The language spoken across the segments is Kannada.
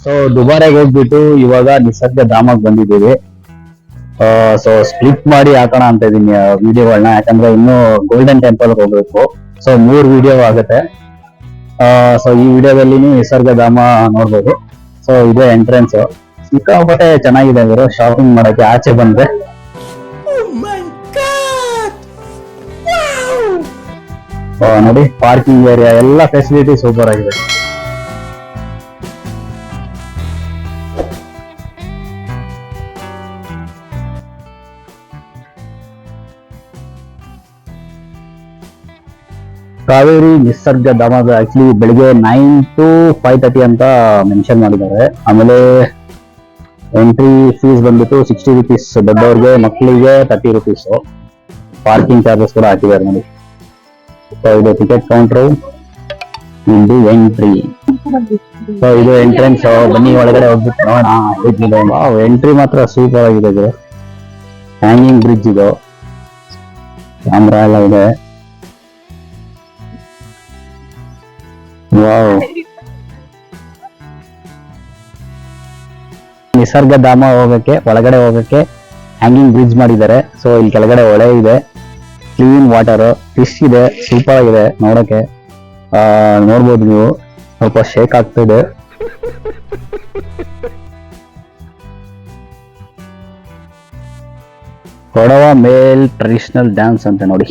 ಸೊ ದುಬಾರೆಗೆ ಹೋಗ್ಬಿಟ್ಟು ಇವಾಗ ನಿಸರ್ಗ ಧಾಮಕ್ಕೆ ಬಂದಿದ್ದೀವಿ. ಸೊ ಸ್ಪ್ಲಿಟ್ ಮಾಡಿ ಹಾಕೋಣ ಅಂತ ಇದೀನಿ ವಿಡಿಯೋಗಳನ್ನ, ಯಾಕಂದ್ರೆ ಇನ್ನು ಗೋಲ್ಡನ್ ಟೆಂಪಲ್ ಹೋಗ್ಬೇಕು. ಸೊ 3 ವಿಡಿಯೋ ಆಗುತ್ತೆ. ಸೊ ಈ ವಿಡಿಯೋದಲ್ಲಿ ನಿಸರ್ಗ ಧಾಮ ನೋಡ್ಬೋದು. ಸೊ ಇದೇ ಎಂಟ್ರೆನ್ಸ್, ಸಿಕ್ಕಾಪಟ್ಟೆ ಚೆನ್ನಾಗಿದೆ ಇವರು ಶಾಪಿಂಗ್ ಮಾಡಕ್ಕೆ. ಆಚೆ ಬಂದ್ರೆ ನೋಡಿ ಪಾರ್ಕಿಂಗ್ ಏರಿಯಾ ಎಲ್ಲ ಫೆಸಿಲಿಟಿ ಸೂಪರ್ ಆಗಿದೆ. ಕಾವೇರಿ ನಿಸರ್ಗ ಧಾಮದ ಆಕ್ಚುಲಿ ಬೆಳಿಗ್ಗೆ 9 to 5:30 ಅಂತ ಮೆನ್ಷನ್ ಮಾಡಿದ್ದಾರೆ. ಆಮೇಲೆ ಎಂಟ್ರಿ ಫೀಸ್ ಬಂದ್ಬಿಟ್ಟು 60 rupees, ದೊಡ್ಡವ್ರಿಗೆ ಮಕ್ಕಳಿಗೆ 30 rupees. ಪಾರ್ಕಿಂಗ್ ಚಾರ್ಜಸ್ ಕೂಡ ಹಾಕಿದ್ದಾರೆ ನೋಡಿ. ಸೊ ಇದು ಟಿಕೆಟ್ ಕೌಂಟ್ರು, ಇದು ಎಂಟ್ರಿ. ಸೊ ಇದು ಎಂಟ್ರೆನ್ಸ್. ಬನ್ನಿ ಒಳಗಡೆ ಹೋಗ್ಬಿಟ್ಟು ನೋಡೋಣ. ಎಂಟ್ರಿ ಮಾತ್ರ ಸೂಪರ್ ಆಗಿದೆ. ಇದು ಹ್ಯಾಂಗಿಂಗ್ ಬ್ರಿಡ್ಜ್, ಇದು ಕ್ಯಾಮ್ರಾ ಎಲ್ಲ ಇದೆ. ವಾವ್, ನಿಸರ್ಗ ಧಾಮ ಒಳಗಡೆ ಹೋಗಕ್ಕೆ ಹ್ಯಾಂಗಿಂಗ್ ಬ್ರಿಡ್ಜ್ ಮಾಡಿದ್ದಾರೆ. ಸೊ ಇಲ್ಲಿ ಕೆಳಗಡೆ ಹೊಳೆ ಇದೆ, ಕ್ಲೀನ್ ವಾಟರ್, ಫಿಶ್ ಇದೆ, ಸೂಪರ್ ಆಗಿದೆ ನೋಡಕ್ಕೆ. ನೋಡ್ಬೋದು ನೀವು, ಸ್ವಲ್ಪ ಶೇಕ್ ಆಗ್ತಿದೆ. ಕೊಡವ ಮೇಲ್ ಟ್ರೆಡಿಷನಲ್ ಡ್ಯಾನ್ಸ್ ಅಂತ ನೋಡಿ.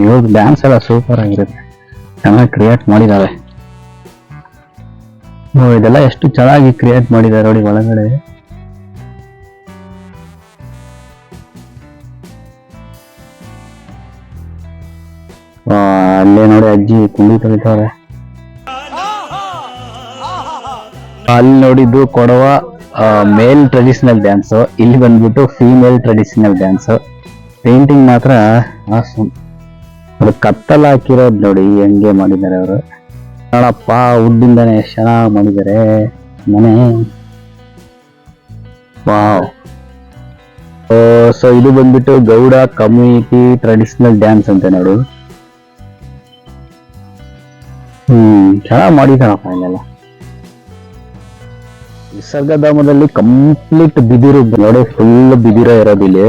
ಇವಾಗ ಡ್ಯಾನ್ಸ್ ಎಲ್ಲ ಸೂಪರ್ ಆಗಿರುತ್ತೆ, ಚೆನ್ನಾಗಿ ಕ್ರಿಯೇಟ್ ಮಾಡಿದ್ದಾರೆ. ಇದೆಲ್ಲ ಎಷ್ಟು ಚೆನ್ನಾಗಿ ಕ್ರಿಯೇಟ್ ಮಾಡಿದ್ದಾರೆ ನೋಡಿ ಒಳಗಡೆ. ಅಲ್ಲೇ ನೋಡಿ ಅಜ್ಜಿ ಕುಂಡಿ ತೆಗಿತಾರೆ. ಅಲ್ಲಿ ನೋಡಿದ್ದು ಕೊಡವ ಮೇಲ್ ಟ್ರೆಡಿಷನಲ್ ಡ್ಯಾನ್ಸ್, ಇಲ್ಲಿ ಬಂದ್ಬಿಟ್ಟು ಫೀಮೇಲ್ ಟ್ರೆಡಿಷನಲ್ ಡ್ಯಾನ್ಸ್. ಪೇಂಟಿಂಗ್ ಮಾತ್ರ ಅದು ಕತ್ತಲ್ ಹಾಕಿರೋದು ನೋಡಿ ಹೆಂಗೆ ಮಾಡಿದ್ದಾರೆ ಅವರು. ನೋಡಪ್ಪ, ವುಡ್ಡಿಂದಾನೆ ಎಷ್ಟು ಚೆನ್ನಾಗಿ ಮಾಡಿದ್ದಾರೆ ಮನೆ. ವಾವ್. ಸೊ ಇದು ಬಂದ್ಬಿಟ್ಟು ಗೌಡ ಕಮ್ಯುನಿಟಿ ಟ್ರೆಡಿಷನಲ್ ಡ್ಯಾನ್ಸ್ ಅಂತ ನೋಡಿ. ಚೆನ್ನಾಗಿ ಮಾಡಿದಾರಪ್ಪ ಇಲ್ಲೆಲ್ಲ. ನಿಸರ್ಗಧಾಮದಲ್ಲಿ ಕಂಪ್ಲೀಟ್ ಬಿದಿರು ನೋಡಿ, ಫುಲ್ ಬಿದಿರ ಇರೋದಿಲ್ಲಿ,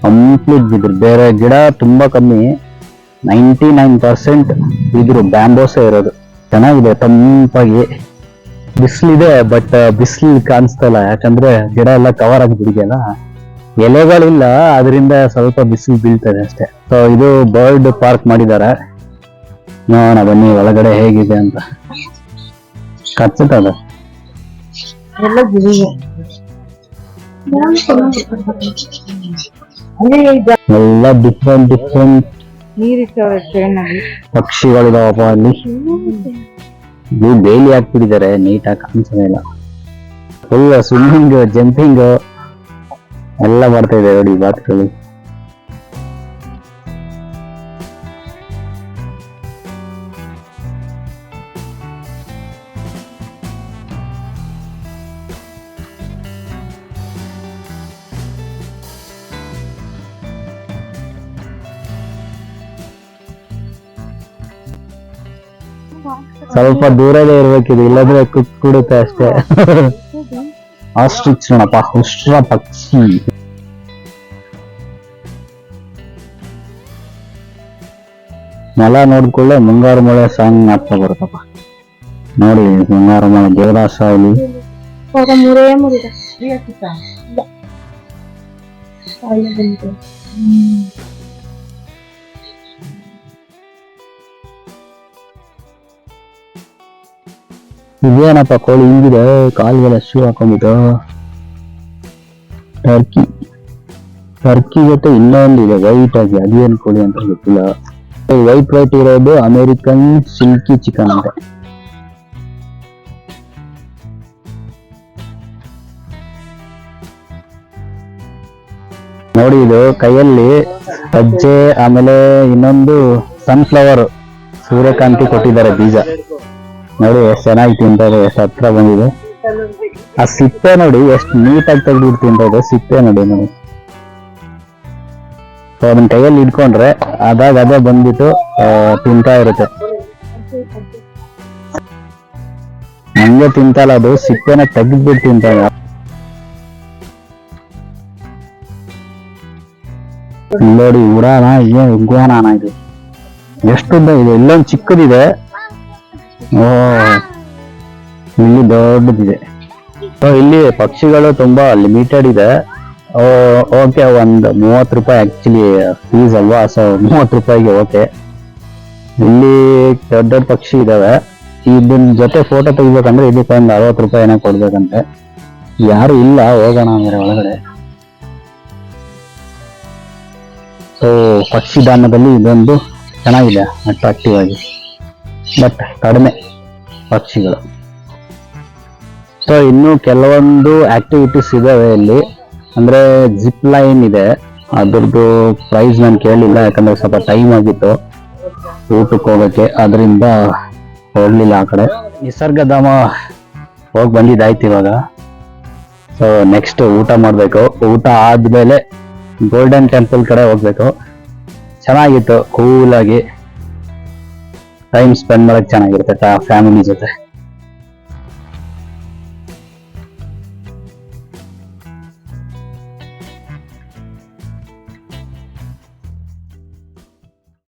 ಕಂಪ್ಲೀಟ್ ಬಿದಿರು. ಬೇರೆ ಗಿಡ ತುಂಬಾ ಕಮ್ಮಿ, 99% ಬಿದಿರು, ಬ್ಯಾಂಬೋಸೇ ಇರೋದು. ಚೆನ್ನಾಗಿದೆ, ತಂಪಾಗಿ. ಬಿಸಿಲಿದೆ, ಬಟ್ ಬಿಸಿಲು ಕಾಣಿಸ್ತಾ ಇಲ್ಲ, ಯಾಕಂದ್ರೆ ಗಿಡ ಎಲ್ಲ ಕವರ್ ಆಗಿಬಿಡಿದೆಯಲ್ಲ, ಎಲೆಗಳಿಲ್ಲ, ಅದರಿಂದ ಸ್ವಲ್ಪ ಬಿಸಿಲು ಬೀಳ್ತದೆ ಅಷ್ಟೇ. ಸೊ ಇದು ಬರ್ಡ್ ಪಾರ್ಕ್ ಮಾಡಿದ್ದಾರೆ. ನೋಡೋಣ ಬನ್ನಿ ಒಳಗಡೆ ಹೇಗಿದೆ ಅಂತ. ಕಚ್ಚುತ್ತದ ಎಲ್ಲ ಡಿಫ್ರೆಂಟ್ ಪಕ್ಷಿಗಳಿದಾವಪ್ಪ ಅಲ್ಲಿ. ಇದು ಬೇಲಿ ಹಾಕ್ಬಿಟ್ಟಿದ್ದಾರೆ, ನೀಟಾಗಿ ಕಾಣಿಸೋದೇ ಇಲ್ಲ. ಫುಲ್ ಸ್ವಿಮ್ಮಿಂಗ್, ಜಂಪಿಂಗ್ ಎಲ್ಲ ಮಾಡ್ತಾ ಇದೆ ನೋಡಿ ಬಾತುಗಳು. ಸ್ವಲ್ಪ ದೂರದೇ ಇರ್ಬೇಕಿದೆ, ಇಲ್ಲದ್ರೆ ಕುಡುತ್ತೆ ಅಷ್ಟೇ. ಆಸ್ಟ್ರಿಚ್ ನೋಡಪ್ಪ, ಉಷ್ಟ್ರ ಪಕ್ಷಿ. ನೆಲ ನೋಡ್ಕೊಳ್ಳೆ ಮುಂಗಾರು ಮಳೆ ಸಾಂಗ್ ಮಾಡ್ತಾ ಬರುತ್ತಪ್ಪ ನೋಡಿ. ಮುಂಗಾರು ಮಳೆ ದೇವದಾಸ ಇಲ್ಲಿ. ಇದೇನಪ್ಪ ಕೋಳಿ ಹಿಂಗಿದೆ, ಕಾಲ್ಗೆಲ್ಲ ಶೂ ಹಾಕೊಂಡ್ಬಿಟ್ಟು. ಟರ್ಕಿ ಜೊತೆ ಇನ್ನೊಂದು ಇದೆ ವೈಟ್ ಆಗಿ, ಅದೇನ್ ಕೋಳಿ ಅಂತ ಗೊತ್ತಿಲ್ಲ. ವೈಟ್ ಇರೋದು ಅಮೆರಿಕನ್ ಸಿಲ್ಕಿ ಚಿಕನ್ ಅಂತ. ನೋಡಿ ಇದು ಕೈಯಲ್ಲಿ ಸಜ್ಜೆ, ಆಮೇಲೆ ಇನ್ನೊಂದು ಸನ್ಫ್ಲವರ್ ಸೂರ್ಯಕಾಂತಿ ಕೊಟ್ಟಿದ್ದಾರೆ ಬೀಜ. ನೋಡಿ ಎಷ್ಟು ಚೆನ್ನಾಗಿ ತಿಂತದೆ, ಎಷ್ಟು ಹತ್ರ ಬಂದಿದೆ. ಆ ಸಿಪ್ಪೆ ನೋಡಿ ಎಷ್ಟು ನೀಟಾಗಿ ತೆಗೆದು ತಿಂತದೆ ಸಿಪ್ಪೆ ನೋಡಿ. ಸೊ ಅದನ್ನ ಕೈಯಲ್ಲಿ ಇಟ್ಕೊಂಡ್ರೆ ಅದೇ ಬಂದ್ಬಿಟ್ಟು ತಿಂತಾ ಇರುತ್ತೆ. ಹಂಗೆ ತಿಂತಲ್ಲ, ಅದು ಸಿಪ್ಪೆನ ತೆಗೆದ್ಬಿಟ್ಟು ತಿಂತಾಗ. ನೋಡಿ ಉಡಾನ ಏನ್ ಉಗ್ವಾನ ಇದು, ಎಷ್ಟುದ್ದ ಇದೆ. ಇಲ್ಲೊಂದು ಚಿಕ್ಕದಿದೆ, ಓ ಇಲ್ಲಿ ದೊಡ್ಡದಿದೆ. ಇಲ್ಲಿ ಪಕ್ಷಿಗಳು ತುಂಬಾ ಲಿಮಿಟೆಡ್ ಇದೆ. ಓಕೆ, ಒಂದು 30 ರೂಪಾಯಿ ಆಕ್ಚುಲಿ ಫೀಸ್ ಅಲ್ವಾ, ಸೊ 30 ರೂಪಾಯಿಗೆ ಓಕೆ. ಇಲ್ಲಿ ದೊಡ್ಡ ದೊಡ್ಡ ಪಕ್ಷಿ ಇದಾವೆ. ಇದನ್ ಜೊತೆ ಫೋಟೋ ತೆಗಿಬೇಕಂದ್ರೆ ಇದಕ್ಕೆ ಒಂದು 60 ರೂಪಾಯಿ ಏನೋ ಕೊಡ್ಬೇಕಂತೆ. ಯಾರು ಇಲ್ಲ, ಹೋಗೋಣ ಅಂದ್ರೆ ಒಳಗಡೆ. ಸೊ ಪಕ್ಷಿಧಾಮದಲ್ಲಿ ಇದೊಂದು ಚೆನ್ನಾಗಿದೆ, ಅಟ್ರಾಕ್ಟಿವ್ ಆಗಿ, ಬಟ್ ಕಡಿಮೆ ಪಕ್ಷಿಗಳು. ಸೊ ಇನ್ನು ಕೆಲವೊಂದು ಆಕ್ಟಿವಿಟೀಸ್ ಇದಾವೆ ಇಲ್ಲಿ, ಅಂದ್ರೆ ಜಿಪ್ ಲೈನ್ ಇದೆ. ಅದ್ರದ್ದು ಪ್ರೈಸ್ ನಾನು ಕೇಳಿಲ್ಲ, ಯಾಕಂದ್ರೆ ಸ್ವಲ್ಪ ಟೈಮ್ ಆಗಿತ್ತು ಊಟಕ್ಕೆ ಹೋಗಕ್ಕೆ, ಅದರಿಂದ ಹೋಗ್ಲಿಲ್ಲ ಆ ಕಡೆ. ನಿಸರ್ಗಧಾಮ ಹೋಗಿ ಬಂದಿದ್ದಾಯ್ತು ಇವಾಗ. ಸೊ ನೆಕ್ಸ್ಟ್ ಊಟ ಮಾಡ್ಬೇಕು. ಊಟ ಆದ್ಮೇಲೆ ಗೋಲ್ಡನ್ ಟೆಂಪಲ್ ಕಡೆ ಹೋಗ್ಬೇಕು. ಚೆನ್ನಾಗಿತ್ತು, ಕೂಲ್ ಆಗಿ ಟೈಮ್ ಸ್ಪೆಂಡ್ ಮಾಡಕ್ ಚೆನ್ನಾಗಿರುತ್ತೆ ಫ್ಯಾಮಿಲಿ ಜೊತೆ.